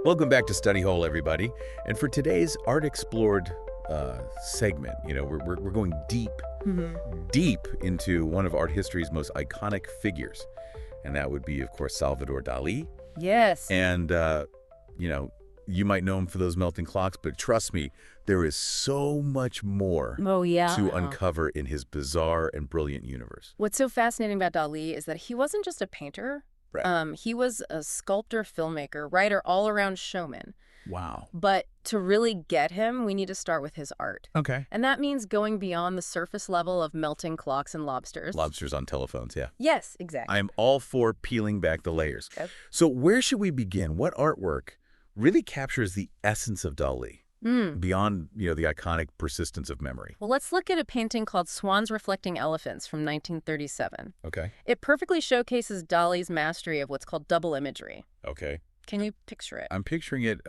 Welcome back to Study Hall, everybody. And for today's Art Explored segment, we're going deep into one of art history's most iconic figures. And that would be, of course, Salvador Dalí. Yes. And, you might know him for those melting clocks, but trust me, there is so much more to uncover in his bizarre and brilliant universe. What's so fascinating about Dalí is that he wasn't just a painter. Right. He was a sculptor, filmmaker, writer, all-around showman. Wow. But to really get him, we need to start with his art. Okay. And that means going beyond the surface level of melting clocks and lobsters. Lobsters on telephones, yeah. Yes, exactly. I am all for peeling back the layers. Yep. So where should we begin? What artwork really captures the essence of Dalí beyond, the iconic persistence of memory? Well, let's look at a painting called Swans Reflecting Elephants from 1937. Okay. It perfectly showcases Dalí's mastery of what's called double imagery. Okay. Can you picture it? I'm picturing it,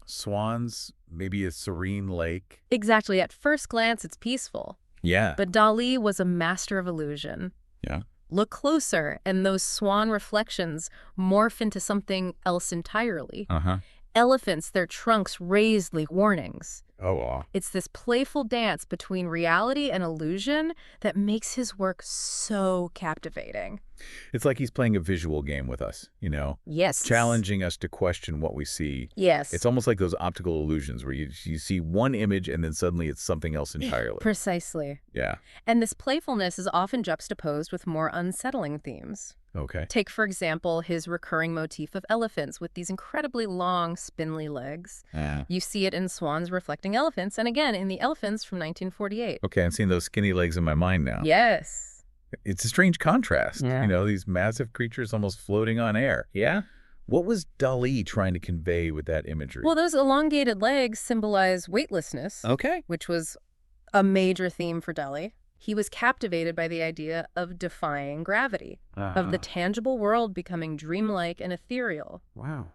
swans, maybe a serene lake. Exactly. At first glance, it's peaceful. Yeah. But Dalí was a master of illusion. Yeah. Look closer, and those swan reflections morph into something else entirely. Uh-huh. Elephants, their trunks raised like warnings. Oh, wow. It's this playful dance between reality and illusion that makes his work so captivating. It's like he's playing a visual game with us, Yes. challenging us to question what we see. Yes. It's almost like those optical illusions where you see one image and then suddenly it's something else entirely. Precisely. Yeah. And this playfulness is often juxtaposed with more unsettling themes. Okay. Take, for example, his recurring motif of elephants with these incredibly long, spindly legs. You see it in Swans Reflecting Elephants, and again in The Elephants from 1948. Okay, I'm seeing those skinny legs in my mind now. Yes. It's a strange contrast. Yeah. These massive creatures almost floating on air. Yeah. What was Dalí trying to convey with that imagery? Well, those elongated legs symbolize weightlessness, okay. which was a major theme for Dalí. He was captivated by the idea of defying gravity, of the tangible world becoming dreamlike and ethereal. Wow.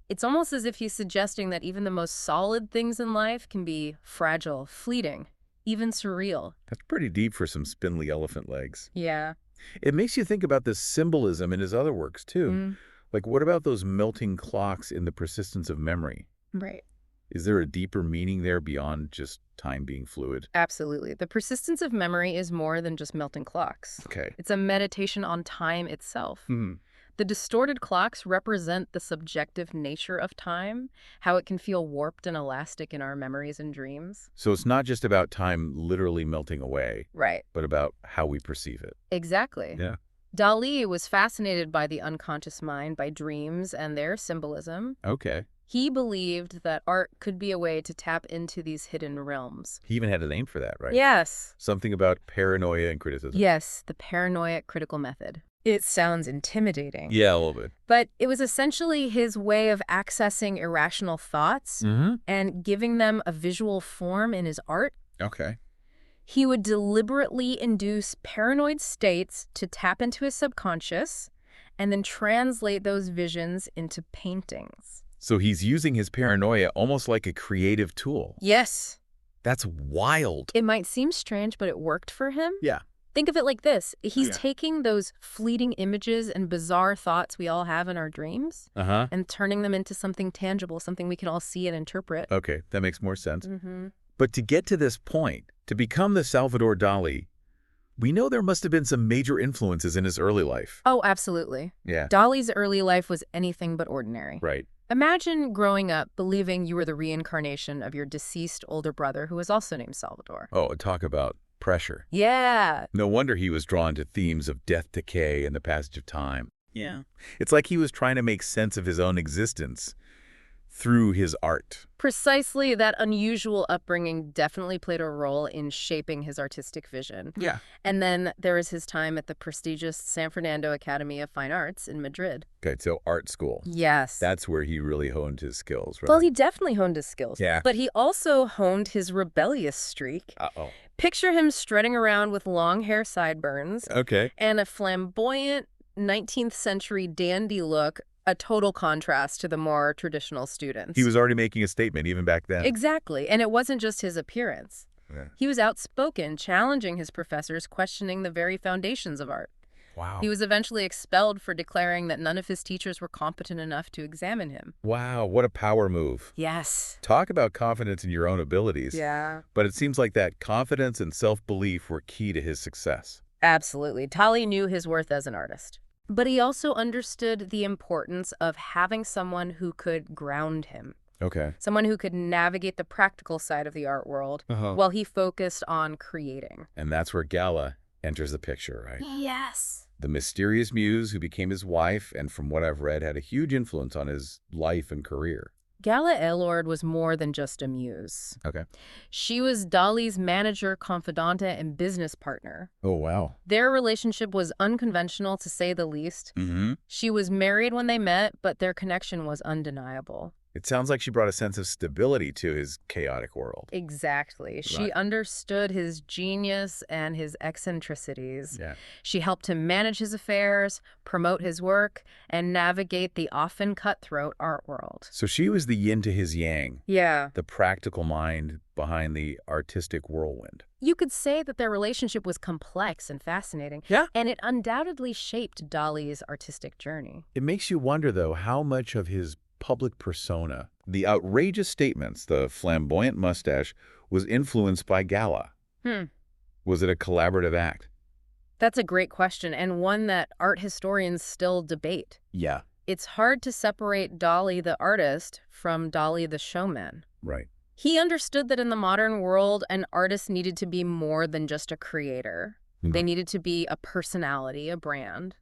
It's almost as if he's suggesting that even the most solid things in life can be fragile, fleeting, even surreal. That's pretty deep for some spindly elephant legs. Yeah. It makes you think about the symbolism in his other works, too. Like, what about those melting clocks in the persistence of memory? Right. Is there a deeper meaning there beyond just time being fluid? Absolutely. The persistence of memory is more than just melting clocks. Okay. It's a meditation on time itself. The distorted clocks represent the subjective nature of time, how it can feel warped and elastic in our memories and dreams. So it's not just about time literally melting away, Right. but about how we perceive it. Exactly. Yeah. Dalí was fascinated by the unconscious mind, by dreams and their symbolism. Okay. He believed that art could be a way to tap into these hidden realms. He even had a name for that, right? Yes. Something about paranoia and criticism. Yes, the paranoiac-critical method. It sounds intimidating. Yeah, a little bit. But it was essentially his way of accessing irrational thoughts and giving them a visual form in his art. Okay. He would deliberately induce paranoid states to tap into his subconscious and then translate those visions into paintings. So he's using his paranoia almost like a creative tool. Yes. That's wild. It might seem strange, but it worked for him. Yeah. Think of it like this. He's taking those fleeting images and bizarre thoughts we all have in our dreams and turning them into something tangible, something we can all see and interpret. Okay, that makes more sense. But to get to this point, to become the Salvador Dalí, we know there must have been some major influences in his early life. Oh, absolutely. Yeah. Dalí's early life was anything but ordinary. Right. Imagine growing up believing you were the reincarnation of your deceased older brother who was also named Salvador. Oh, talk about pressure. Yeah. No wonder he was drawn to themes of death, decay, and the passage of time. Yeah. It's like he was trying to make sense of his own existence through his art. Precisely. That unusual upbringing definitely played a role in shaping his artistic vision. Yeah. And then there was his time at the prestigious San Fernando Academy of Fine Arts in Madrid. Okay, so art school. Yes. That's where he really honed his skills, right? Well, he definitely honed his skills. Yeah. But he also honed his rebellious streak. Uh-oh. Picture him strutting around with long hair sideburns Okay. and a flamboyant 19th century dandy look, a total contrast to the more traditional students. He was already making a statement even back then. Exactly. And it wasn't just his appearance. Yeah. He was outspoken, challenging his professors, questioning the very foundations of art. Wow. He was eventually expelled for declaring that none of his teachers were competent enough to examine him. Wow, what a power move. Yes. Talk about confidence in your own abilities. Yeah. But it seems like that confidence and self-belief were key to his success. Absolutely. Dalí knew his worth as an artist. But he also understood the importance of having someone who could ground him. Okay. Someone who could navigate the practical side of the art world while he focused on creating. And that's where Gala enters the picture, right? Yes. The mysterious muse who became his wife and, from what I've read, had a huge influence on his life and career. Gala Elord was more than just a muse. Okay. She was Dalí's manager, confidante, and business partner. Oh, wow. Their relationship was unconventional, to say the least. Mm-hmm. She was married when they met, but their connection was undeniable. It sounds like she brought a sense of stability to his chaotic world. Exactly. She understood his genius and his eccentricities. Yeah. She helped him manage his affairs, promote his work, and navigate the often cutthroat art world. So she was the yin to his yang. Yeah. The practical mind behind the artistic whirlwind. You could say that their relationship was complex and fascinating. Yeah. And it undoubtedly shaped Dalí's artistic journey. It makes you wonder, though, how much of his public persona, the outrageous statements, the flamboyant mustache, was influenced by Gala. Was it a collaborative act? That's a great question, and one that art historians still debate. Yeah. It's hard to separate Dalí the artist from Dalí the showman. Right. He understood that in the modern world, an artist needed to be more than just a creator. They needed to be a personality, a brand.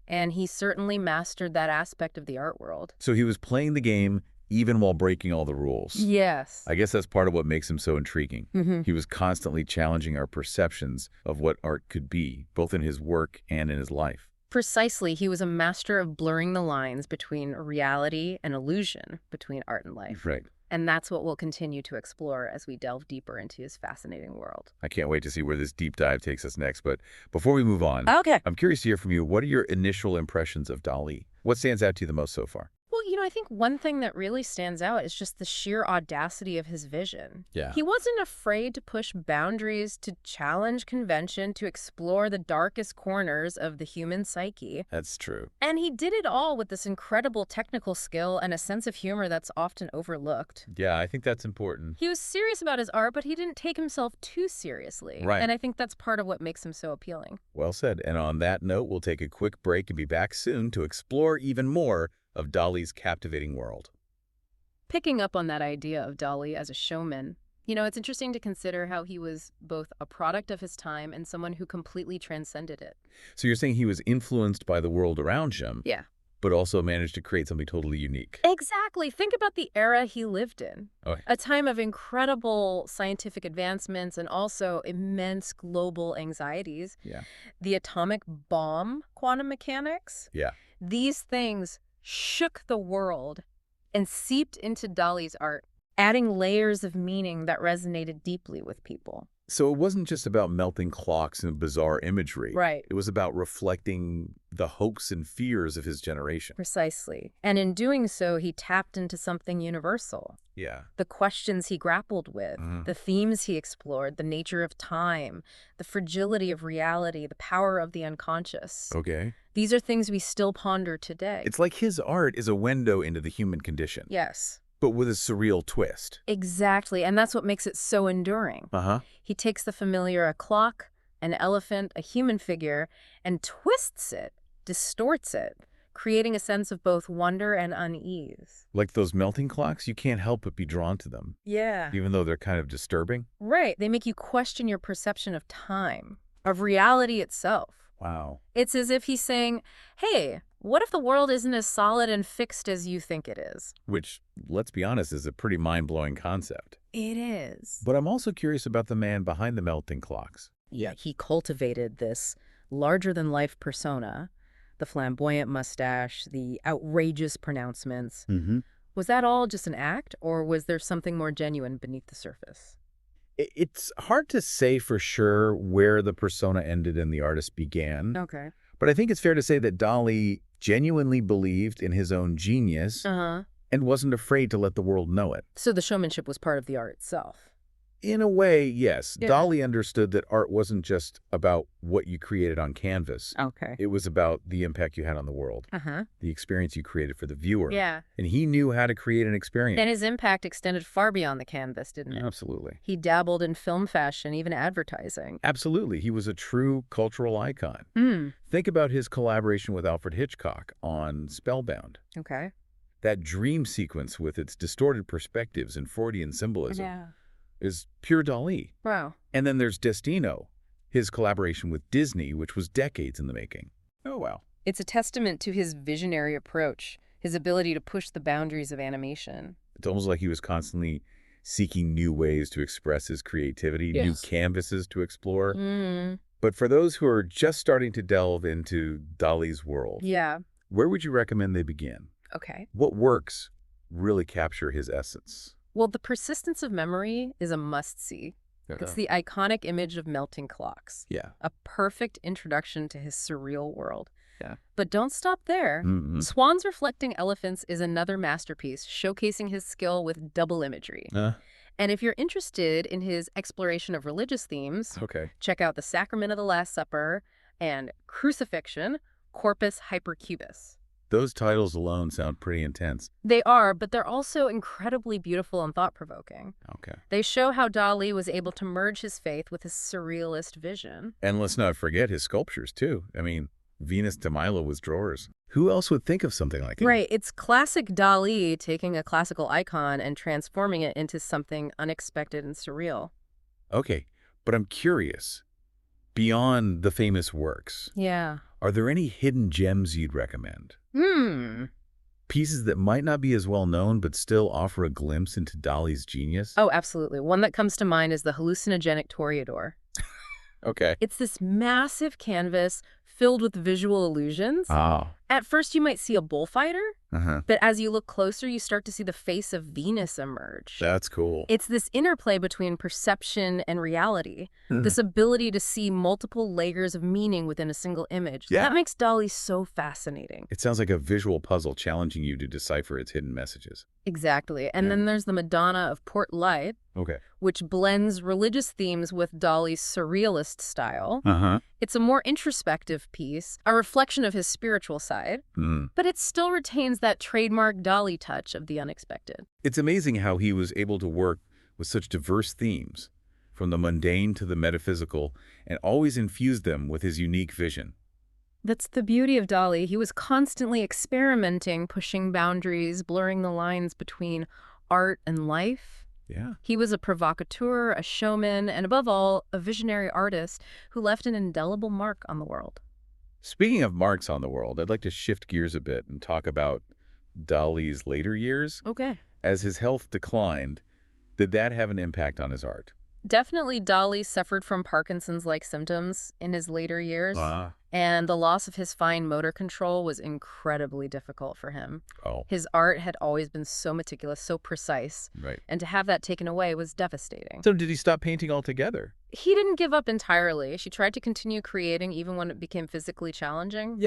And he certainly mastered that aspect of the art world. So he was playing the game even while breaking all the rules. Yes. I guess that's part of what makes him so intriguing. He was constantly challenging our perceptions of what art could be, both in his work and in his life. Precisely. He was a master of blurring the lines between reality and illusion, between art and life. Right. And that's what we'll continue to explore as we delve deeper into his fascinating world. I can't wait to see where this deep dive takes us next. But before we move on, Okay. I'm curious to hear from you. What are your initial impressions of Dalí? What stands out to you the most so far? Well, I think one thing that really stands out is just the sheer audacity of his vision. Yeah. He wasn't afraid to push boundaries, to challenge convention, to explore the darkest corners of the human psyche. That's true. And he did it all with this incredible technical skill and a sense of humor that's often overlooked. Yeah, I think that's important. He was serious about his art, but he didn't take himself too seriously. Right. And I think that's part of what makes him so appealing. Well said. And on that note, we'll take a quick break and be back soon to explore even more of Dalí's captivating world. Picking up on that idea of Dalí as a showman, it's interesting to consider how he was both a product of his time and someone who completely transcended it. So you're saying he was influenced by the world around him, Yeah. but also managed to create something totally unique. Exactly. Think about the era he lived in. Oh. A time of incredible scientific advancements and also immense global anxieties. Yeah. The atomic bomb, quantum mechanics. Yeah. These things shook the world and seeped into Dalí's art, adding layers of meaning that resonated deeply with people. So it wasn't just about melting clocks and bizarre imagery. Right. It was about reflecting the hopes and fears of his generation. Precisely. And in doing so, he tapped into something universal. Yeah. The questions he grappled with, the themes he explored, the nature of time, the fragility of reality, the power of the unconscious. Okay. These are things we still ponder today. It's like his art is a window into the human condition. Yes. But with a surreal twist. Exactly, and that's what makes it so enduring. He takes the familiar, a clock, an elephant, a human figure, and twists it, distorts it, creating a sense of both wonder and unease. Like those melting clocks, you can't help but be drawn to them. Yeah. Even though they're kind of disturbing. Right, they make you question your perception of time, of reality itself. Wow. It's as if he's saying, hey, what if the world isn't as solid and fixed as you think it is? Which, let's be honest, is a pretty mind-blowing concept. It is. But I'm also curious about the man behind the melting clocks. Yeah, he cultivated this larger-than-life persona, the flamboyant mustache, the outrageous pronouncements. Was that all just an act, or was there something more genuine beneath the surface? It's hard to say for sure where the persona ended and the artist began. Okay. But I think it's fair to say that Dalí genuinely believed in his own genius and wasn't afraid to let the world know it. So the showmanship was part of the art itself. In a way, yes. Yeah. Dalí understood that art wasn't just about what you created on canvas. Okay. It was about the impact you had on the world, the experience you created for the viewer. Yeah. And he knew how to create an experience. And his impact extended far beyond the canvas, didn't it? Absolutely. He dabbled in film fashion, even advertising. Absolutely. He was a true cultural icon. Think about his collaboration with Alfred Hitchcock on Spellbound. Okay. That dream sequence with its distorted perspectives and Freudian symbolism is pure Dalí. Wow. And then there's Destino, his collaboration with Disney, which was decades in the making. Oh, wow. It's a testament to his visionary approach, his ability to push the boundaries of animation. It's almost like he was constantly seeking new ways to express his creativity, new canvases to explore. But for those who are just starting to delve into Dalí's world, where would you recommend they begin? Okay. What works really capture his essence? Well, The Persistence of Memory is a must-see. It's the iconic image of melting clocks. Yeah. A perfect introduction to his surreal world. Yeah. But don't stop there. Swans Reflecting Elephants is another masterpiece, showcasing his skill with double imagery. And if you're interested in his exploration of religious themes, check out The Sacrament of the Last Supper and Crucifixion, Corpus Hypercubus. Those titles alone sound pretty intense. They are, but they're also incredibly beautiful and thought-provoking. Okay. They show how Dalí was able to merge his faith with his surrealist vision. And let's not forget his sculptures, too. I mean, Venus de Milo was drawers. Who else would think of something like it? Right. It's classic Dalí taking a classical icon and transforming it into something unexpected and surreal. Okay, but I'm curious. Beyond the famous works, are there any hidden gems you'd recommend? Pieces that might not be as well known but still offer a glimpse into Dalí's genius? Oh, absolutely. One that comes to mind is the hallucinogenic Toreador. Okay. It's this massive canvas filled with visual illusions. At first, you might see a bullfighter, but as you look closer, you start to see the face of Venus emerge. That's cool. It's this interplay between perception and reality, this ability to see multiple layers of meaning within a single image. That makes Dalí so fascinating. It sounds like a visual puzzle challenging you to decipher its hidden messages. Exactly. And then there's the Madonna of Port Light, which blends religious themes with Dalí's surrealist style. It's a more introspective piece, a reflection of his spiritual side, but it still retains that trademark Dalí touch of the unexpected. It's amazing how he was able to work with such diverse themes, from the mundane to the metaphysical, and always infuse them with his unique vision. That's the beauty of Dalí. He was constantly experimenting, pushing boundaries, blurring the lines between art and life. He was a provocateur, a showman, and above all, a visionary artist who left an indelible mark on the world. Speaking of marks on the world, I'd like to shift gears a bit and talk about Dalí's later years. As his health declined, did that have an impact on his art? Definitely, Dalí suffered from Parkinson's-like symptoms in his later years, and the loss of his fine motor control was incredibly difficult for him. His art had always been so meticulous, so precise, and to have that taken away was devastating. So did he stop painting altogether? He didn't give up entirely. She tried to continue creating even when it became physically challenging.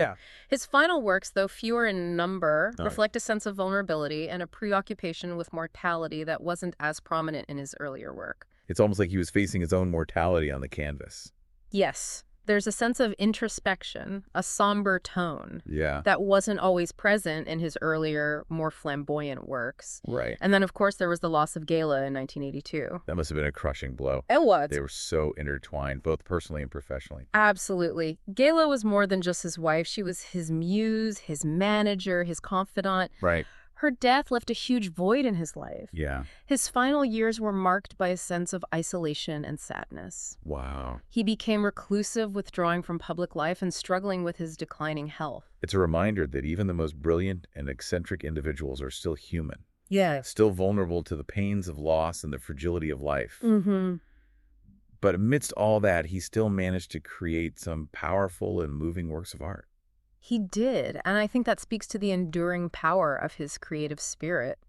His final works, though fewer in number, reflect a sense of vulnerability and a preoccupation with mortality that wasn't as prominent in his earlier work. It's almost like he was facing his own mortality on the canvas. Yes. There's a sense of introspection, a somber tone that wasn't always present in his earlier, more flamboyant works. And then, of course, there was the loss of Gala in 1982. That must have been a crushing blow. It was. They were so intertwined, both personally and professionally. Absolutely. Gala was more than just his wife. She was his muse, his manager, his confidant. Her death left a huge void in his life. His final years were marked by a sense of isolation and sadness. He became reclusive, withdrawing from public life and struggling with his declining health. It's a reminder that even the most brilliant and eccentric individuals are still human. Still vulnerable to the pains of loss and the fragility of life. But amidst all that, he still managed to create some powerful and moving works of art. He did, and I think that speaks to the enduring power of his creative spirit.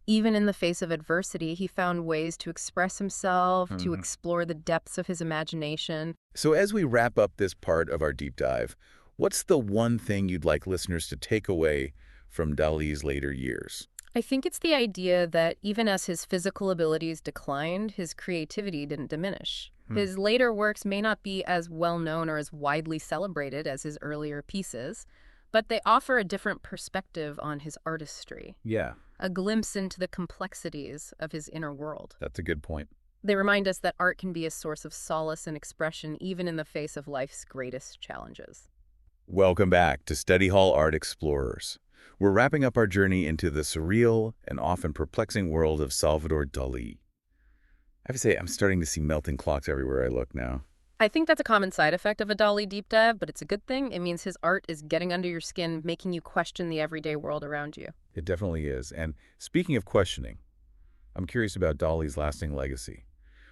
Even in the face of adversity, he found ways to express himself, to explore the depths of his imagination. So as we wrap up this part of our deep dive, what's the one thing you'd like listeners to take away from Dalí's later years? I think it's the idea that even as his physical abilities declined, his creativity didn't diminish. His later works may not be as well known or as widely celebrated as his earlier pieces, but they offer a different perspective on his artistry. Yeah. A glimpse into the complexities of his inner world. That's a good point. They remind us that art can be a source of solace and expression even in the face of life's greatest challenges. Welcome back to Study Hall Art Explorers. We're wrapping up our journey into the surreal and often perplexing world of Salvador Dalí. I have to say, I'm starting to see melting clocks everywhere I look now. I think that's a common side effect of a Dalí deep dive, but it's a good thing. It means his art is getting under your skin, making you question the everyday world around you. It definitely is. And speaking of questioning, I'm curious about Dalí's lasting legacy.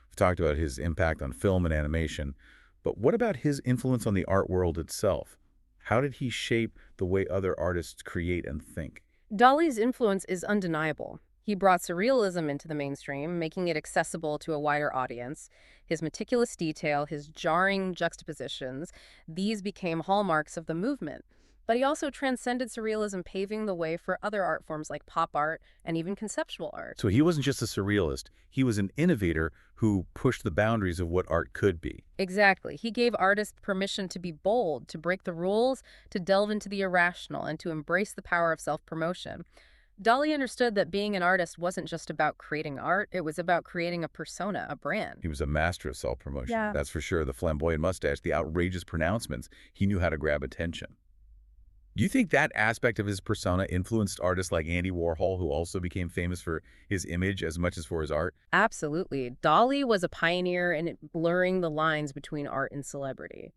We've talked about his impact on film and animation, but what about his influence on the art world itself? How did he shape the way other artists create and think? Dalí's influence is undeniable. He brought surrealism into the mainstream, making it accessible to a wider audience. His meticulous detail, his jarring juxtapositions, these became hallmarks of the movement. But he also transcended surrealism, paving the way for other art forms like pop art and even conceptual art. So he wasn't just a surrealist, he was an innovator who pushed the boundaries of what art could be. Exactly. He gave artists permission to be bold, to break the rules, to delve into the irrational, and to embrace the power of self-promotion. Dalí understood that being an artist wasn't just about creating art, it was about creating a persona, a brand. He was a master of self-promotion. Yeah. That's for sure. The flamboyant mustache, the outrageous pronouncements, he knew how to grab attention. Do you think that aspect of his persona influenced artists like Andy Warhol, who also became famous for his image as much as for his art? Absolutely. Dalí was a pioneer in blurring the lines between art and celebrity.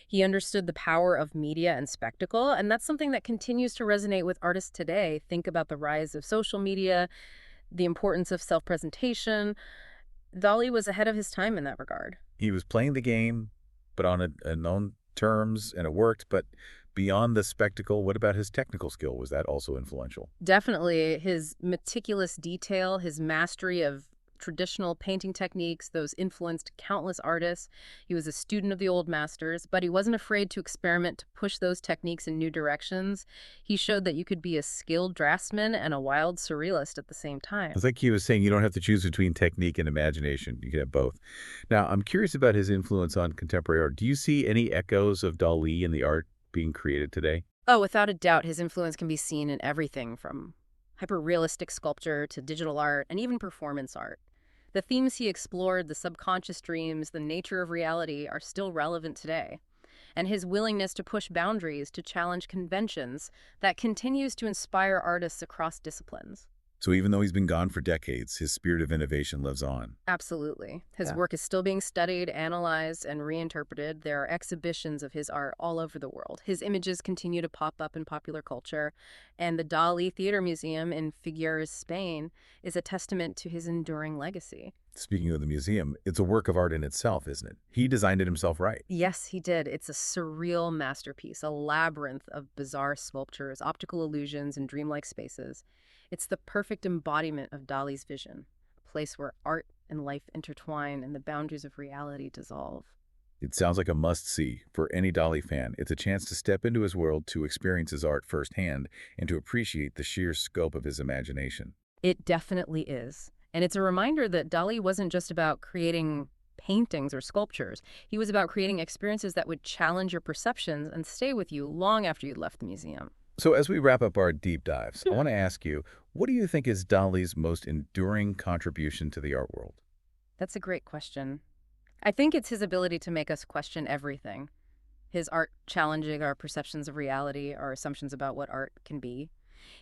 He understood the power of media and spectacle, and that's something that continues to resonate with artists today. Think about the rise of social media, the importance of self-presentation. Dalí was ahead of his time in that regard. He was playing the game, but on a known terms, and it worked, but beyond the spectacle, what about his technical skill? Was that also influential? Definitely. His meticulous detail, his mastery of traditional painting techniques, those influenced countless artists. He was a student of the old masters, but he wasn't afraid to experiment, to push those techniques in new directions. He showed that you could be a skilled draftsman and a wild surrealist at the same time. It's like he was saying you don't have to choose between technique and imagination. You can have both. Now, I'm curious about his influence on contemporary art. Do you see any echoes of Dalí in the art being created today? Oh, without a doubt, his influence can be seen in everything from hyper-realistic sculpture to digital art and even performance art. The themes he explored, the subconscious dreams, the nature of reality, are still relevant today. And his willingness to push boundaries, to challenge conventions, that continues to inspire artists across disciplines. So even though he's been gone for decades, his spirit of innovation lives on. Absolutely. His Yeah. work is still being studied, analyzed, and reinterpreted. There are exhibitions of his art all over the world. His images continue to pop up in popular culture, and the Dalí Theater Museum in Figueres, Spain, is a testament to his enduring legacy. Speaking of the museum, it's a work of art in itself, isn't it? He designed it himself, right? Yes, he did. It's a surreal masterpiece, a labyrinth of bizarre sculptures, optical illusions, and dreamlike spaces. It's the perfect embodiment of Dalí's vision, a place where art and life intertwine and the boundaries of reality dissolve. It sounds like a must-see for any Dalí fan. It's a chance to step into his world, to experience his art firsthand, and to appreciate the sheer scope of his imagination. It definitely is. And it's a reminder that Dalí wasn't just about creating paintings or sculptures. He was about creating experiences that would challenge your perceptions and stay with you long after you left the museum. So as we wrap up our deep dives, I want to ask you, what do you think is Dalí's most enduring contribution to the art world? That's a great question. I think it's his ability to make us question everything. His art challenging our perceptions of reality, our assumptions about what art can be.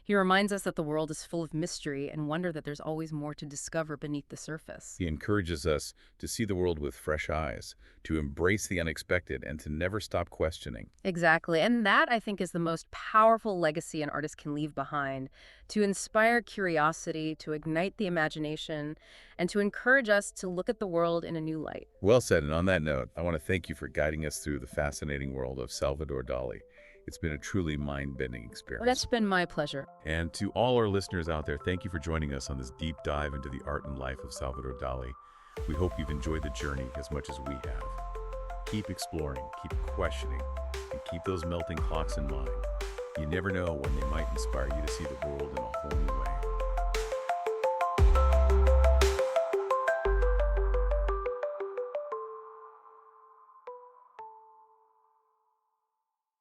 He reminds us that the world is full of mystery and wonder that there's always more to discover beneath the surface. He encourages us to see the world with fresh eyes, to embrace the unexpected, and to never stop questioning. Exactly. And that, I think, is the most powerful legacy an artist can leave behind, to inspire curiosity, to ignite the imagination, and to encourage us to look at the world in a new light. Well said, and on that note, I want to thank you for guiding us through the fascinating world of Salvador Dalí. It's been a truly mind-bending experience. Well, that's been my pleasure. And to all our listeners out there, thank you for joining us on this deep dive into the art and life of Salvador Dalí. We hope you've enjoyed the journey as much as we have. Keep exploring, keep questioning, and keep those melting clocks in mind. You never know when they might inspire you to see the world in a whole new way.